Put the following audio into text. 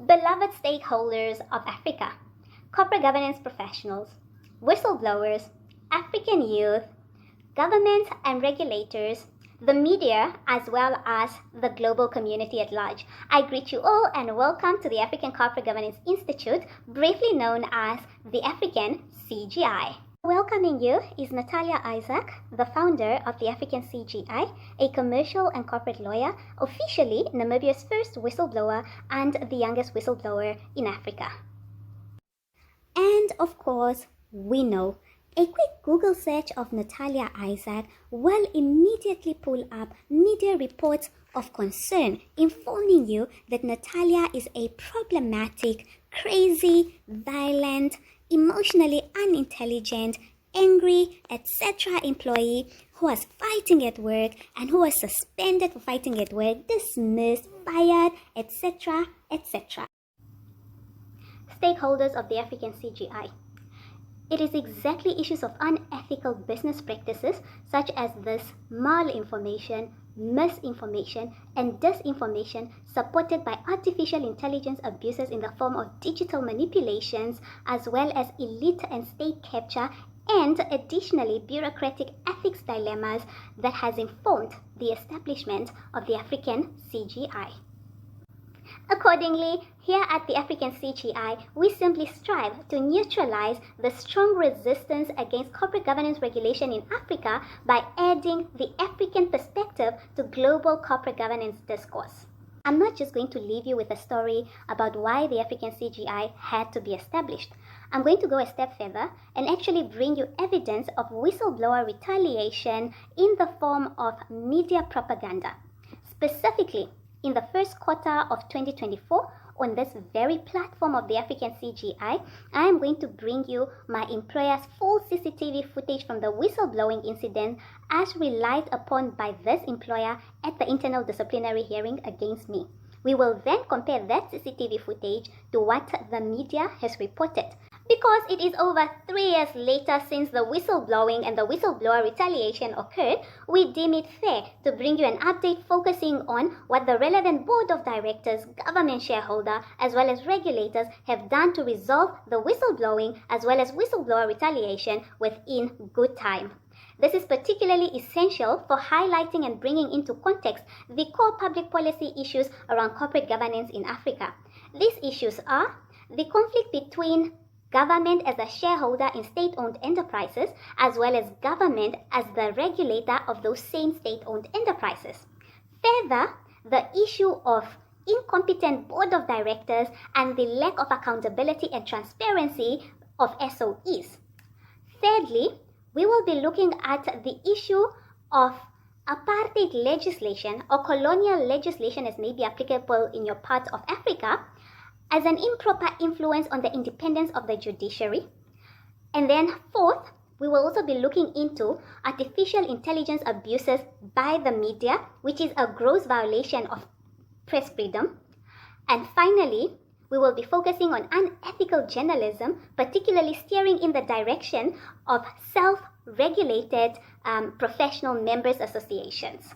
Beloved stakeholders of Africa, corporate governance professionals, whistleblowers, African youth, governments and regulators, the media, as well as the global community at large. I greet you all and welcome to the African Corporate Governance Institute, briefly known as the African CGI. Welcoming you is Natalia, Isak, the founder of the African CGI, a commercial and corporate lawyer, officially Namibia's first whistleblower and the youngest whistleblower in Africa. And of course, we know a quick Google search of Natalia Isak will immediately pull up media reports of concern, informing you that Natalia is a problematic, crazy, violent, emotionally unintelligent, angry, etc. employee who was fighting at work and who was suspended for fighting at work, dismissed, fired, etc. etc. Stakeholders of the African CGI. It is exactly issues of unethical business practices such as this malinformation, misinformation, and disinformation supported by artificial intelligence abuses in the form of digital manipulations, as well as elite and state capture, and additionally bureaucratic ethics dilemmas that has informed the establishment of the African CGI. Accordingly, here at the African CGI, we simply strive to neutralize the strong resistance against corporate governance regulation in Africa by adding the African perspective to global corporate governance discourse. I'm not just going to leave you with a story about why the African CGI had to be established. I'm going to go a step further and actually bring you evidence of whistleblower retaliation in the form of media propaganda. Specifically, in the first quarter of 2024, on this very platform of the African CGI, I am going to bring you my employer's full CCTV footage from the whistleblowing incident as relied upon by this employer at the internal disciplinary hearing against me. We will then compare that CCTV footage to what the media has reported. Because it is over 3 years later since the whistleblowing and the whistleblower retaliation occurred, we deem it fair to bring you an update focusing on what the relevant board of directors, government shareholder, as well as regulators have done to resolve the whistleblowing as well as whistleblower retaliation within good time. This is particularly essential for highlighting and bringing into context the core public policy issues around corporate governance in Africa. These issues are the conflict between government as a shareholder in state-owned enterprises, as well as government as the regulator of those same state-owned enterprises. Further, the issue of incompetent board of directors and the lack of accountability and transparency of SOEs. Thirdly, we will be looking at the issue of apartheid legislation or colonial legislation as may be applicable in your part of Africa as an improper influence on the independence of the judiciary. And then fourth, we will also be looking into artificial intelligence abuses by the media, which is a gross violation of press freedom. And finally, we will be focusing on unethical journalism, particularly steering in the direction of self-regulated professional members associations.